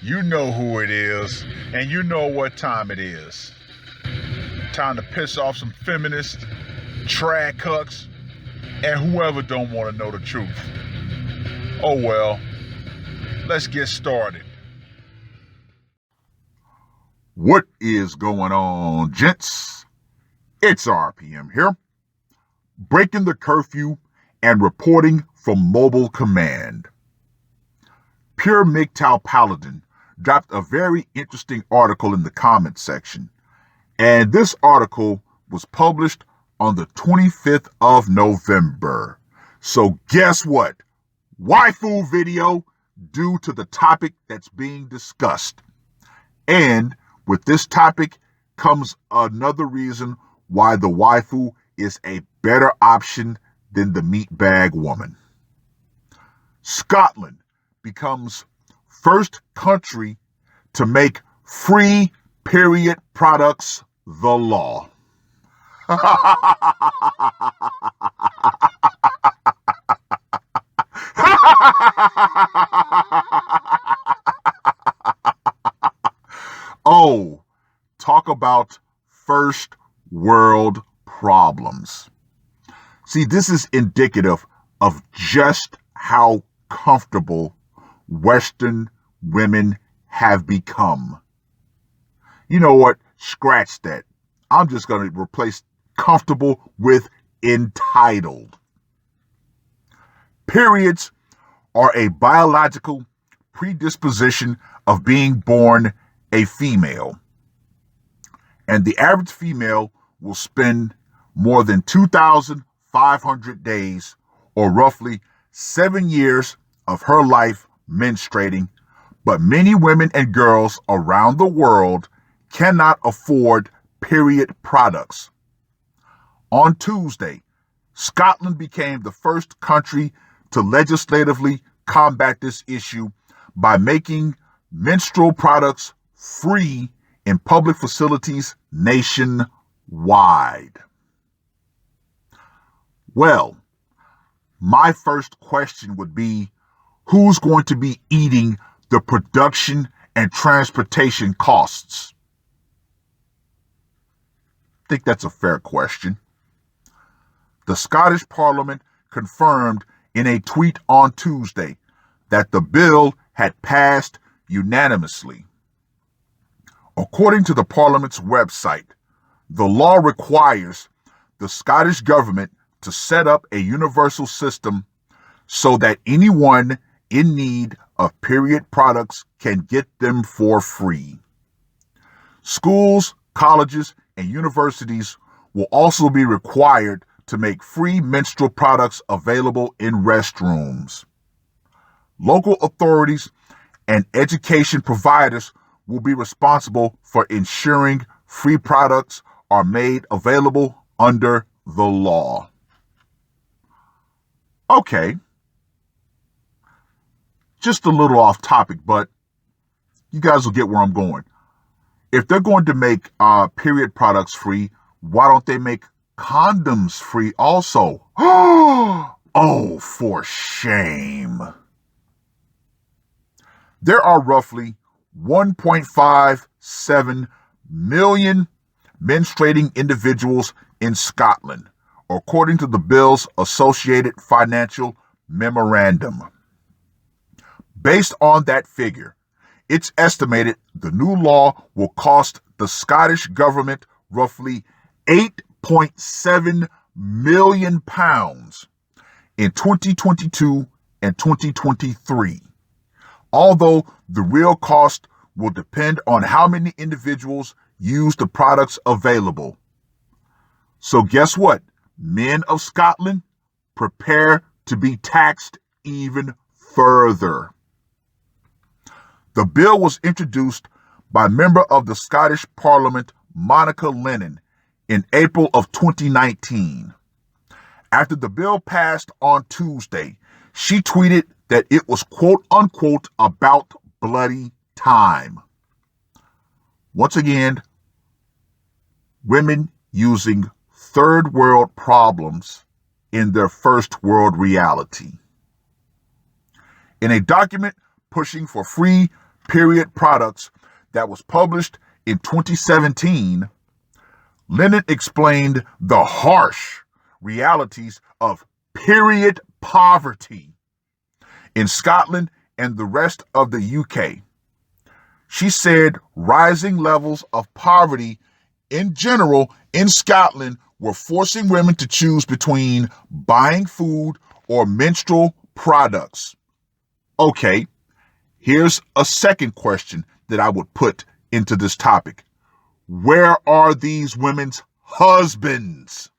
You know who it is, and you know what time it is. Time to piss off some feminists, trad cucks, and whoever don't want to know the truth. Oh well, let's get started. What is going on, gents? It's RPM here, breaking the curfew and reporting from Mobile Command. RPMGTOW Paladin dropped a very interesting article in the comments section, and this article was published on the 25th of November. So guess what? Waifu video due to the topic that's being discussed. And with this topic comes another reason why the waifu is a better option than the meatbag woman. Scotland becomes first country to make free period products the law. Oh, talk about first world problems. See, this is indicative of just how comfortable Western women have become. You know what? Scratch that. I'm just going to replace comfortable with entitled. Periods are a biological predisposition of being born a female. And the average female will spend more than 2,500 days, or roughly 7 years of her life menstruating, but many women and girls around the world cannot afford period products. On Tuesday, Scotland became the first country to legislatively combat this issue by making menstrual products free in public facilities nationwide. Well, my first question would be, who's going to be eating the production and transportation costs? I think that's a fair question. The Scottish Parliament confirmed in a tweet on Tuesday that the bill had passed unanimously. According to the Parliament's website, the law requires the Scottish government to set up a universal system so that anyone in need of period products can get them for free. Schools, colleges, and universities will also be required to make free menstrual products available in restrooms. Local authorities and education providers will be responsible for ensuring free products are made available under the law. Okay. Just a little off topic, but you guys will get where I'm going. If they're going to make period products free, why don't they make condoms free also? Oh, for shame. There are roughly 1.57 million menstruating individuals in Scotland, according to the bill's Associated Financial Memorandum. Based on that figure, it's estimated the new law will cost the Scottish government roughly £8.7 million in 2022 and 2023. Although the real cost will depend on how many individuals use the products available. So guess what? Men of Scotland, prepare to be taxed even further. The bill was introduced by member of the Scottish Parliament, Monica Lennon, in April of 2019. After the bill passed on Tuesday, she tweeted that it was quote unquote about bloody time. Once again, women using third world problems in their first world reality. In a document pushing for free period products that was published in 2017, Lennon explained the harsh realities of period poverty in Scotland and the rest of the UK. She said rising levels of poverty in general in Scotland were forcing women to choose between buying food or menstrual products. Okay, here's a second question that I would put into this topic. Where are these women's husbands?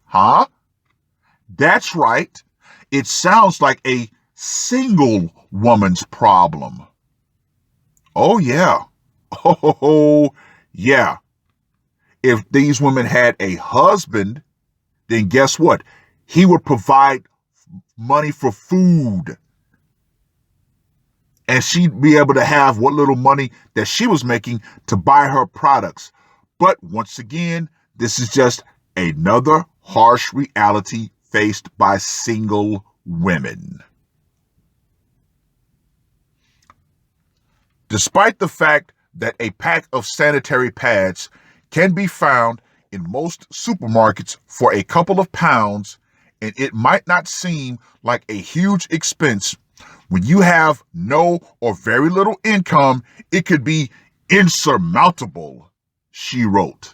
Huh? That's right. It sounds like a single woman's problem. Oh, yeah. Oh, yeah. If these women had a husband, then guess what? He would provide money for food. And she'd be able to have what little money that she was making to buy her products. But once again, this is just another harsh reality faced by single women. Despite the fact that a pack of sanitary pads can be found in most supermarkets for a couple of pounds, and it might not seem like a huge expense, when you have no or very little income, it could be insurmountable, she wrote.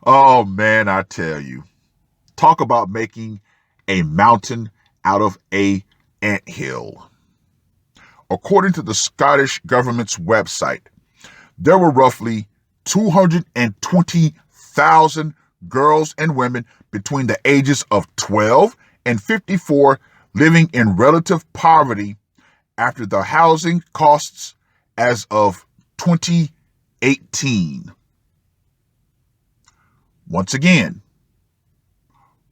Oh man, I tell you. Talk about making a mountain out of an anthill. According to the Scottish government's website, there were roughly 220,000 girls and women between the ages of 12 and 54 living in relative poverty after the housing costs as of 2018. Once again,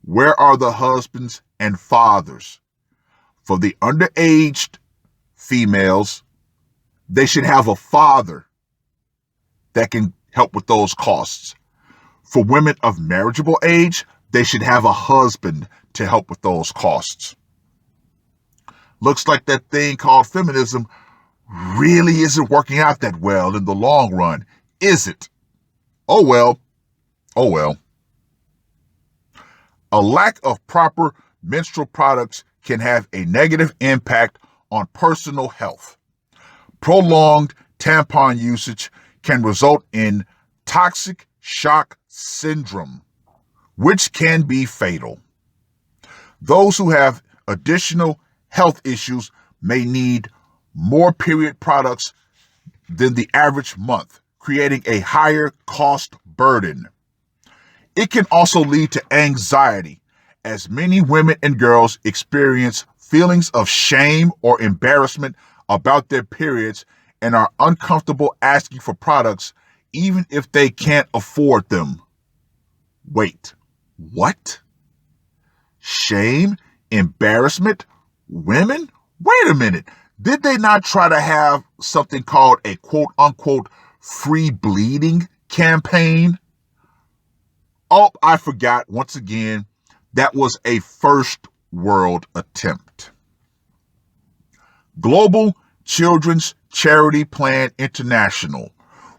where are the husbands and fathers? For the underaged females, they should have a father that can help with those costs. For women of marriageable age, they should have a husband to help with those costs. Looks like that thing called feminism really isn't working out that well in the long run, is it? Oh well. Oh well. A lack of proper menstrual products can have a negative impact on personal health. Prolonged tampon usage can result in toxic shock syndrome, which can be fatal. Those who have additional health issues may need more period products than the average month, creating a higher cost burden. It can also lead to anxiety, as many women and girls experience feelings of shame or embarrassment about their periods and are uncomfortable asking for products even if they can't afford them. Wait, what? Shame? Embarrassment? Women? Wait a minute. Did they not try to have something called a quote-unquote free bleeding campaign? Oh, I forgot. Once again, that was a first world attempt. Global Children's Charity Plan International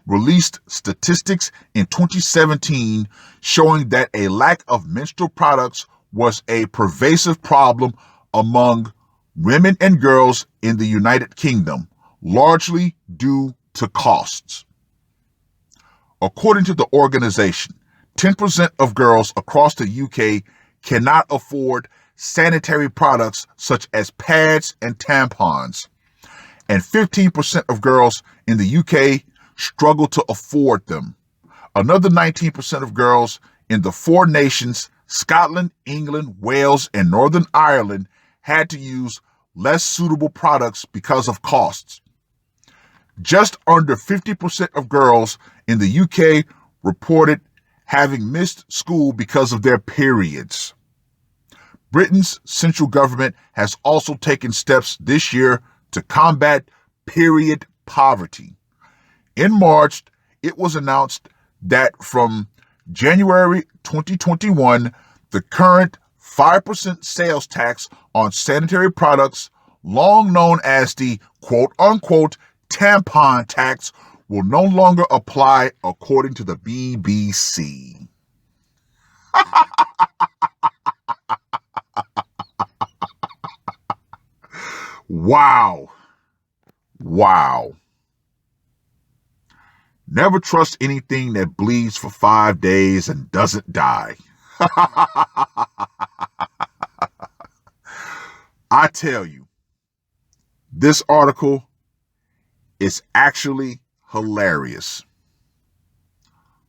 released statistics in 2017 showing that a lack of menstrual products was a pervasive problem among women and girls in the United Kingdom, largely due to costs. According to the organization, 10% of girls across the UK cannot afford sanitary products such as pads and tampons, and 15% of girls in the UK struggle to afford them. Another 19% of girls in the four nations, Scotland, England, Wales, and Northern Ireland, had to use less suitable products because of costs. Just under 50% of girls in the UK reported having missed school because of their periods. Britain's central government has also taken steps this year to combat period poverty. In March, it was announced that from January 2021, the current 5% sales tax on sanitary products, long known as the quote-unquote tampon tax, will no longer apply according to the BBC. Wow. Wow. Never trust anything that bleeds for 5 days and doesn't die. I tell you, this article is actually hilarious.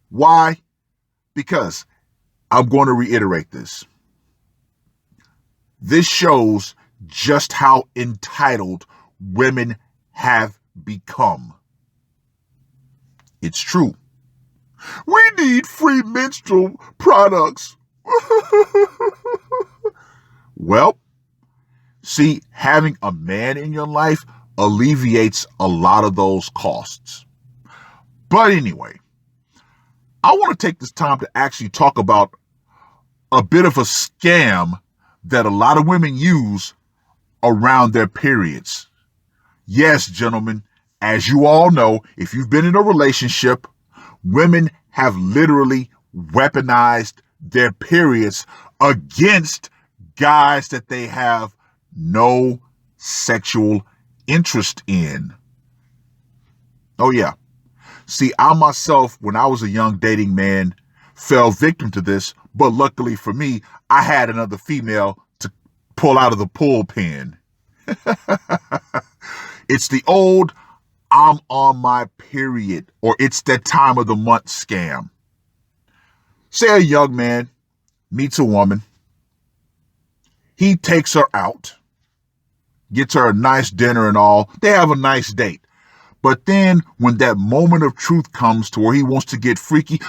Why? Because I'm going to reiterate this. This shows just how entitled women have become. It's true. We need free menstrual products. Well, see, having a man in your life alleviates a lot of those costs. But anyway, I want to take this time to actually talk about a bit of a scam that a lot of women use around their periods. Yes, gentlemen, as you all know, if you've been in a relationship, women have literally weaponized their periods against guys that they have no sexual interest in. Oh, yeah. See, I myself, when I was a young dating man, fell victim to this, but luckily for me, I had another female to pull out of the pulpin. It's the old I'm on my period, or it's that time of the month scam. Say a young man meets a woman. He takes her out, gets her a nice dinner and all. They have a nice date. But then when that moment of truth comes to where he wants to get freaky,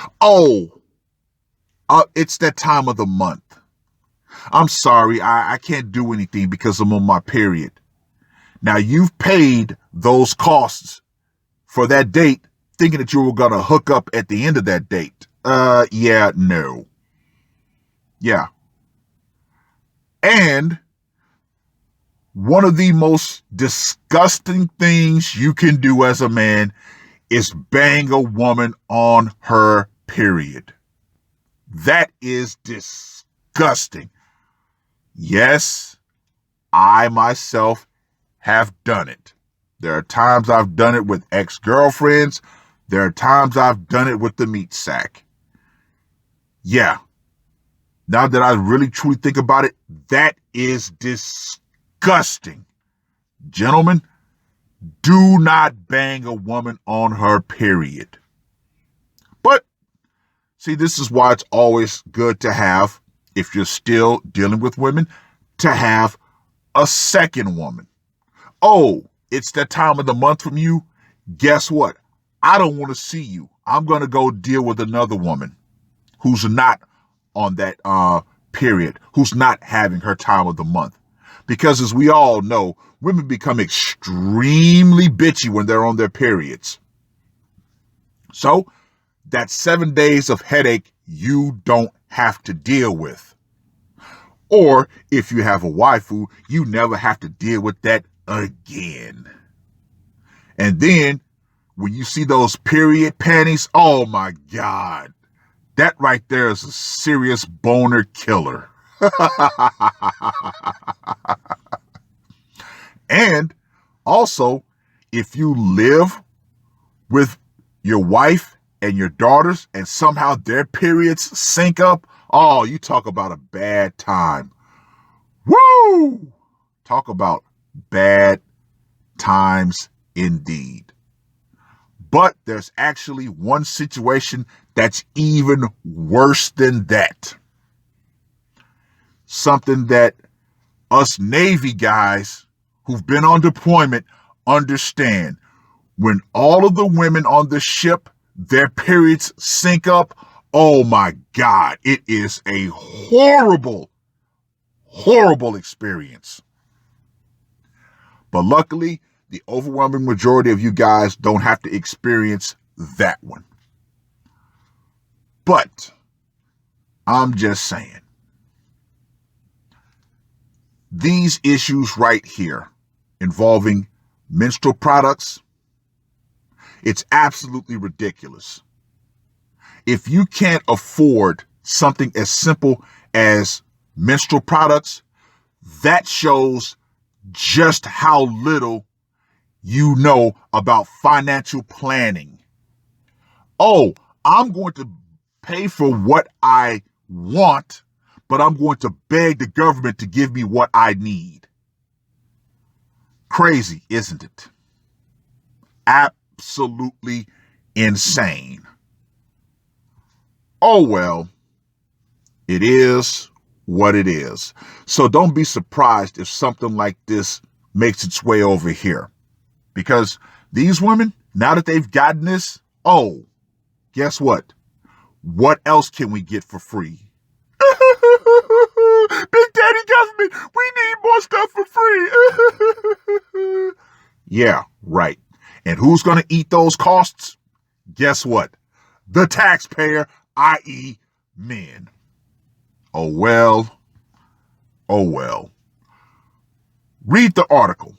it's that time of the month. I'm sorry, I can't do anything because I'm on my period. Now, you've paid those costs for that date thinking that you were going to hook up at the end of that date. No. Yeah. And one of the most disgusting things you can do as a man is bang a woman on her period. That is disgusting. Yes, I myself have done it. There are times I've done it with ex-girlfriends. There are times I've done it with the meat sack. Yeah. Now that I really truly think about it, that is disgusting. Gentlemen, do not bang a woman on her period. But, see, this is why it's always good to have, if you're still dealing with women, to have a second woman. Oh, it's that time of the month from you? Guess what? I don't want to see you. I'm going to go deal with another woman who's not on that period, who's not having her time of the month. Because as we all know, women become extremely bitchy when they're on their periods. So that's 7 days of headache you don't have to deal with. Or if you have a waifu, you never have to deal with that again. And then when you see those period panties, oh my God, that right there is a serious boner killer. And also, if you live with your wife and your daughters and somehow their periods sync up, oh, you talk about a bad time. Woo! Talk about bad times indeed. But there's actually one situation that's even worse than that. Something that us Navy guys who've been on deployment understand. When all of the women on the ship, their periods sync up, oh my God, it is a horrible, horrible experience. But luckily, the overwhelming majority of you guys don't have to experience that one. But I'm just saying. These issues right here involving menstrual products, it's absolutely ridiculous. If you can't afford something as simple as menstrual products, that shows just how little you know about financial planning. Oh, I'm going to pay for what I want, but I'm going to beg the government to give me what I need. Crazy, isn't it? Absolutely insane. Oh well, it is what it is. So don't be surprised if something like this makes its way over here. Because these women, now that they've gotten this, oh, guess what? What else can we get for free? Big Daddy Government, we need more stuff for free. Yeah, right. And who's going to eat those costs? Guess what? The taxpayer, i.e. men. Oh well. Oh well. Read the article.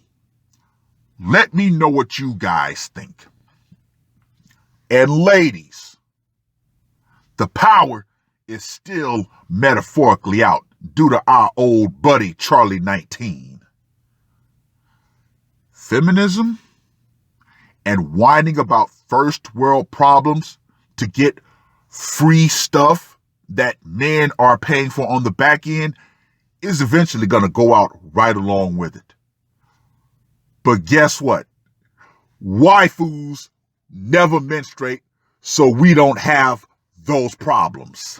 Let me know what you guys think. And ladies, the power is still metaphorically out due to our old buddy Charlie 19. Feminism and whining about first world problems to get free stuff that men are paying for on the back end is eventually going to go out right along with it. But guess what? Waifus never menstruate, so we don't have those problems.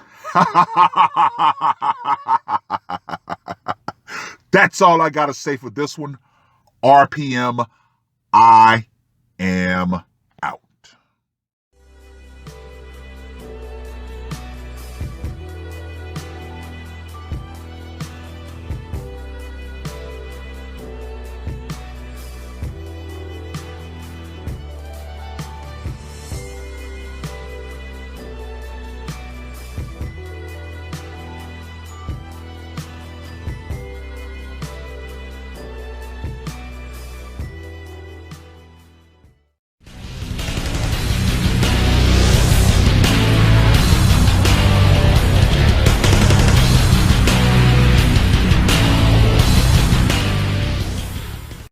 That's all I got to say for this one. RPM, I am